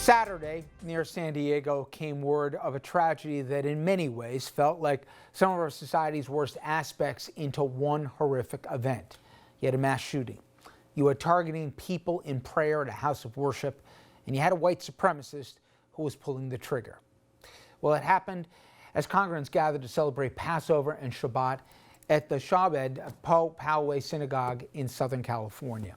Saturday, near San Diego, came word of a tragedy that in many ways felt like some of our society's worst aspects into one horrific event. You had a mass shooting. You were targeting people in prayer at a house of worship, and you had a white supremacist who was pulling the trigger. Well, it happened as congregants gathered to celebrate Passover and Shabbat at the Poway Synagogue in Southern California.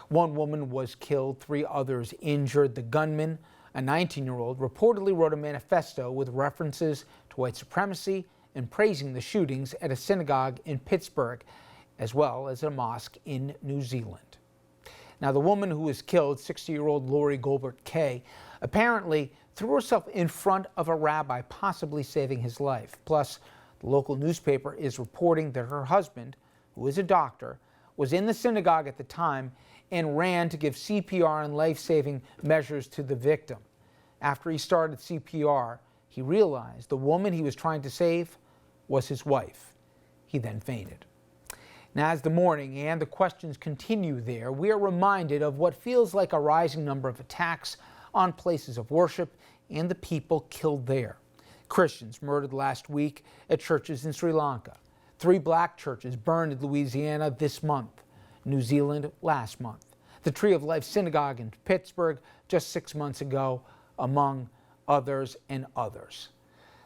One woman was killed, 3 others injured. The gunman, a 19-year-old, reportedly wrote a manifesto with references to white supremacy and praising the shootings at a synagogue in Pittsburgh, as well as a mosque in New Zealand. Now, the woman who was killed, 60-year-old Lori Gilbert-Kaye, apparently threw herself in front of a rabbi, possibly saving his life. Plus, the local newspaper is reporting that her husband, who is a doctor, was in the synagogue at the time and ran to give CPR and life-saving measures to the victim. After he started CPR, he realized the woman he was trying to save was his wife. He then fainted. Now, as the mourning and the questions continue there, we are reminded of what feels like a rising number of attacks on places of worship and the people killed there. Christians murdered last week at churches in Sri Lanka. 3 black churches burned in Louisiana this month. New Zealand last month. The Tree of Life Synagogue in Pittsburgh just 6 months ago, among others and others.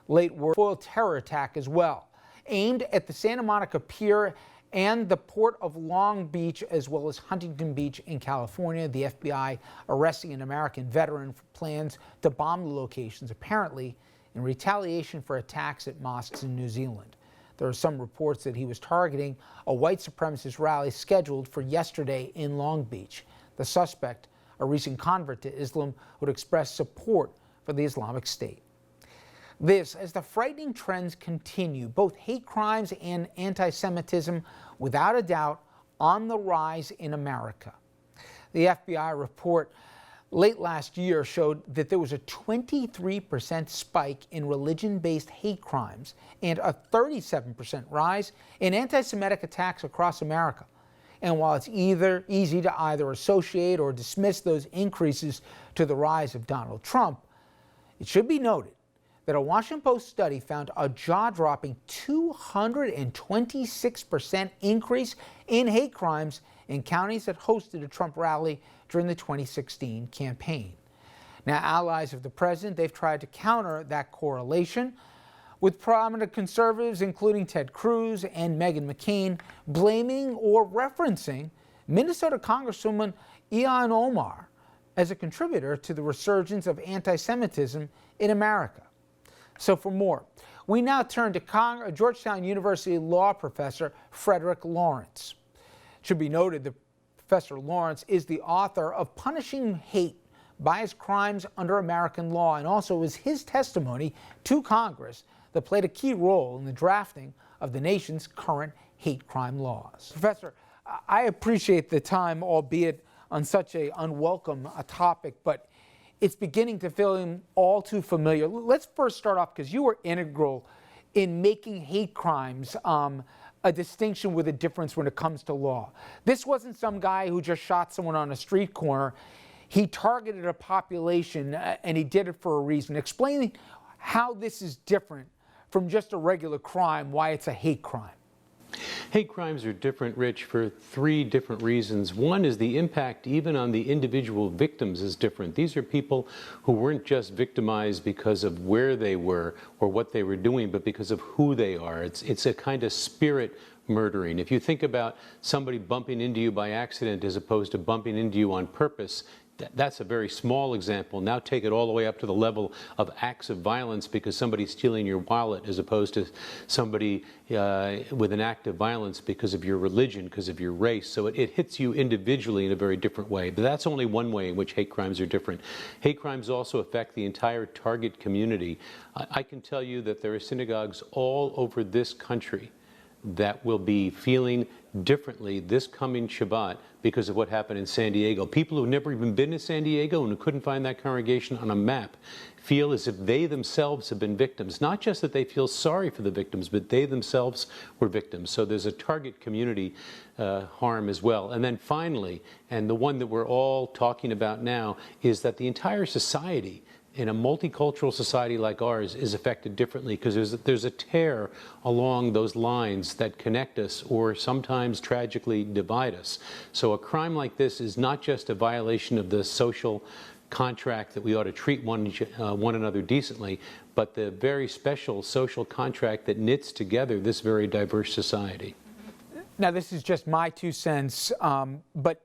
Late word foil terror attack as well, aimed at the Santa Monica Pier and the Port of Long Beach, as well as Huntington Beach in California. The FBI arresting an American veteran for plans to bomb the locations, apparently in retaliation for attacks at mosques in New Zealand. There are some reports that he was targeting a white supremacist rally scheduled for yesterday in Long Beach. The suspect, a recent convert to Islam, would express support for the Islamic State. This, as the frightening trends continue, both hate crimes and anti-Semitism, without a doubt, on the rise in America. The FBI report late last year showed that there was a 23% spike in religion-based hate crimes and a 37% rise in anti-Semitic attacks across America. And while it's easy to either associate or dismiss those increases to the rise of Donald Trump, it should be noted that a Washington Post study found a jaw-dropping 226% increase in hate crimes in counties that hosted a Trump rally during the 2016 campaign. Now, allies of the president, they've tried to counter that correlation, with prominent conservatives, including Ted Cruz and Meghan McCain, blaming or referencing Minnesota Congresswoman Ilhan Omar as a contributor to the resurgence of anti-Semitism in America. So for more, we now turn to Georgetown University law professor Frederick Lawrence. It should be noted that Professor Lawrence is the author of Punishing Hate: Biased Crimes Under American Law, and also was his testimony to Congress that played a key role in the drafting of the nation's current hate crime laws. Professor, I appreciate the time, albeit on such an unwelcome topic, but it's beginning to feel all too familiar. Let's first start off, because you were integral in making hate crimes a distinction with a difference when it comes to law. This wasn't some guy who just shot someone on a street corner. He targeted a population, and he did it for a reason. Explain how this is different from just a regular crime, why it's a hate crime. Hate crimes are different, Rich, for 3 different reasons. One is the impact even on the individual victims is different. These are people who weren't just victimized because of where they were or what they were doing, but because of who they are. It's a kind of spirit murdering. If you think about somebody bumping into you by accident as opposed to bumping into you on purpose, that's a very small example. Now take it all the way up to the level of acts of violence because somebody's stealing your wallet, as opposed to somebody with an act of violence because of your religion, because of your race. So it hits you individually in a very different way. But that's only one way in which hate crimes are different. Hate crimes also affect the entire target community. I can tell you that there are synagogues all over this country that will be feeling differently this coming Shabbat because of what happened in San Diego. People who've never even been to San Diego and who couldn't find that congregation on a map feel as if they themselves have been victims. Not just that they feel sorry for the victims, but they themselves were victims. So there's a target community harm as well. And then finally, and the one that we're all talking about now, is that the entire society in a multicultural society like ours is affected differently because there's a tear along those lines that connect us or sometimes tragically divide us. So a crime like this is not just a violation of the social contract that we ought to treat one another decently, but the very special social contract that knits together this very diverse society. Now, this is just my 2 cents, but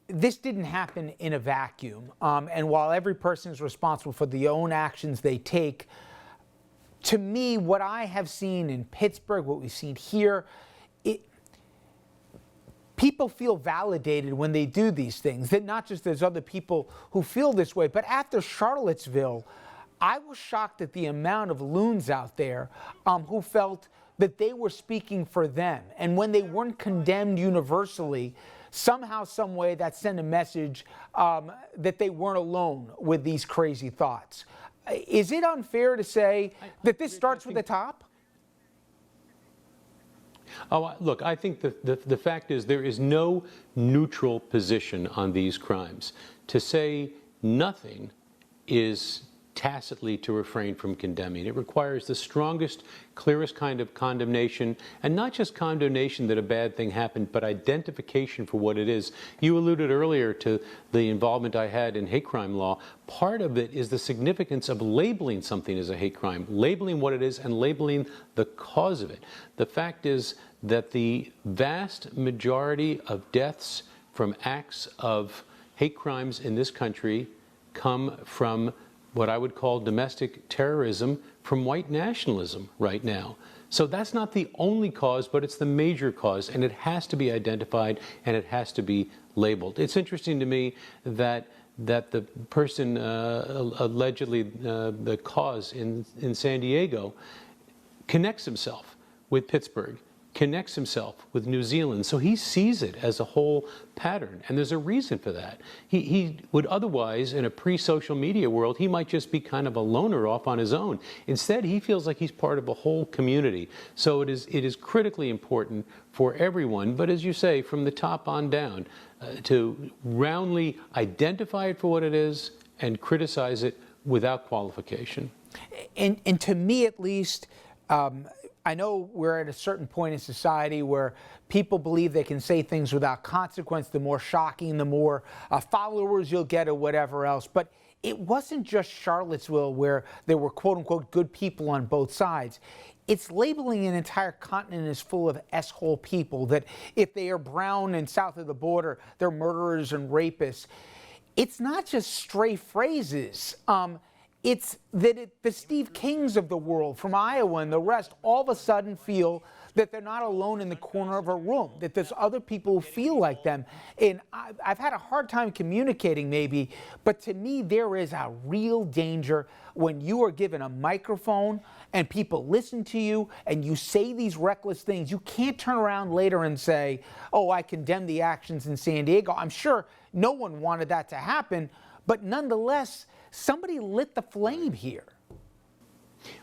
this didn't happen in a vacuum. And while every person is responsible for their own actions they take, to me, what I have seen in Pittsburgh, what we've seen here, people feel validated when they do these things. That not just there's other people who feel this way, but after Charlottesville, I was shocked at the amount of loons out there who felt that they were speaking for them. And when they weren't condemned universally, somehow, some way, that sent a message that they weren't alone with these crazy thoughts. Is it unfair to say that this starts with the top? Oh, look, I think the fact is there is no neutral position on these crimes. To say nothing is tacitly to refrain from condemning. It requires the strongest, clearest kind of condemnation, and not just condemnation that a bad thing happened, but identification for what it is. You alluded earlier to the involvement I had in hate crime law. Part of it is the significance of labeling something as a hate crime, labeling what it is and labeling the cause of it. The fact is that the vast majority of deaths from acts of hate crimes in this country come from what I would call domestic terrorism from white nationalism right now. So that's not the only cause, but it's the major cause, and it has to be identified and it has to be labeled. It's interesting to me that the person allegedly the cause in San Diego connects himself with Pittsburgh, connects himself with New Zealand. So he sees it as a whole pattern, and there's a reason for that. He would otherwise, in a pre-social media world, he might just be kind of a loner off on his own. Instead, he feels like he's part of a whole community. So it is critically important for everyone, but as you say, from the top on down, to roundly identify it for what it is and criticize it without qualification. And to me, at least, I know we're at a certain point in society where people believe they can say things without consequence. The more shocking, the more followers you'll get or whatever else. But it wasn't just Charlottesville where there were quote-unquote good people on both sides. It's labeling an entire continent as full of S-hole people, that if they are brown and south of the border, they're murderers and rapists. It's not just stray phrases. It's that the Steve Kings of the world from Iowa and the rest all of a sudden feel that they're not alone in the corner of a room, that there's other people who feel like them. And I've had a hard time communicating maybe, but to me there is a real danger when you are given a microphone and people listen to you and you say these reckless things. You can't turn around later and say, oh, I condemn the actions in San Diego. I'm sure no one wanted that to happen, but nonetheless, somebody lit the flame here.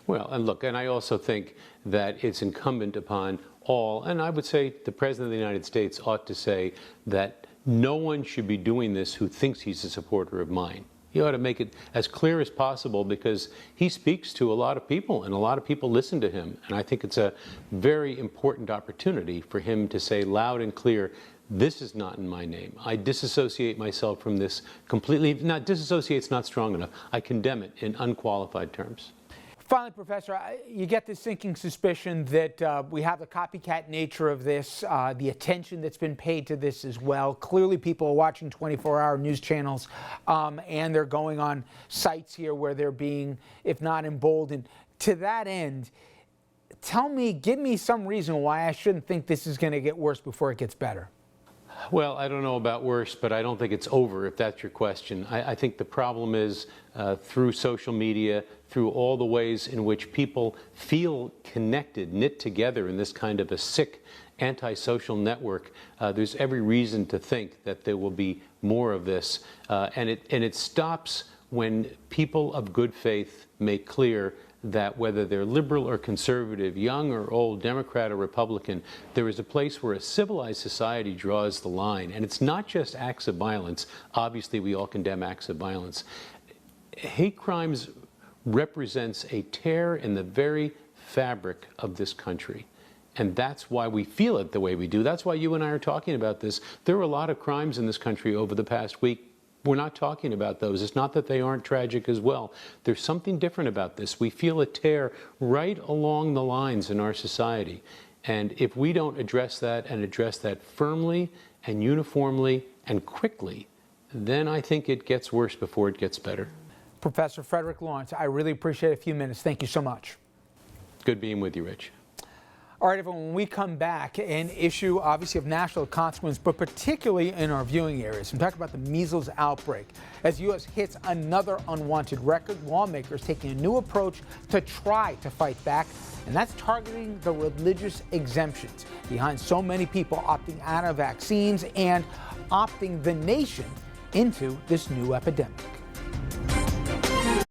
Well, and look, and I also think that it's incumbent upon all, and I would say the President of the United States ought to say that no one should be doing this who thinks he's a supporter of mine. He ought to make it as clear as possible because he speaks to a lot of people and a lot of people listen to him. And I think it's a very important opportunity for him to say loud and clear, this is not in my name. I disassociate myself from this completely. Not disassociate's not strong enough. I condemn it in unqualified terms. Finally, Professor, you get this sinking suspicion that we have the copycat nature of this, the attention that's been paid to this as well. Clearly, people are watching 24-hour news channels, and they're going on sites here where they're being, if not emboldened. To that end, give me some reason why I shouldn't think this is going to get worse before it gets better. Well, I don't know about worse, but I don't think it's over, if that's your question. I think the problem is through social media, through all the ways in which people feel connected, knit together in this kind of a sick antisocial network, there's every reason to think that there will be more of this. And it stops when people of good faith make clear that whether they're liberal or conservative, young or old, Democrat or Republican, there is a place where a civilized society draws the line. And it's not just acts of violence. Obviously, we all condemn acts of violence. Hate crimes represents a tear in the very fabric of this country. And that's why we feel it the way we do. That's why you and I are talking about this. There were a lot of crimes in this country over the past week. We're not talking about those. It's not that they aren't tragic as well. There's something different about this. We feel a tear right along the lines in our society. And if we don't address that and address that firmly and uniformly and quickly, then I think it gets worse before it gets better. Professor Frederick Lawrence, I really appreciate a few minutes. Thank you so much. Good being with you, Rich. All right, everyone, when we come back, an issue obviously of national consequence, but particularly in our viewing areas. I'm talking about the measles outbreak. As the U.S. hits another unwanted record, lawmakers taking a new approach to try to fight back, and that's targeting the religious exemptions behind so many people opting out of vaccines and opting the nation into this new epidemic.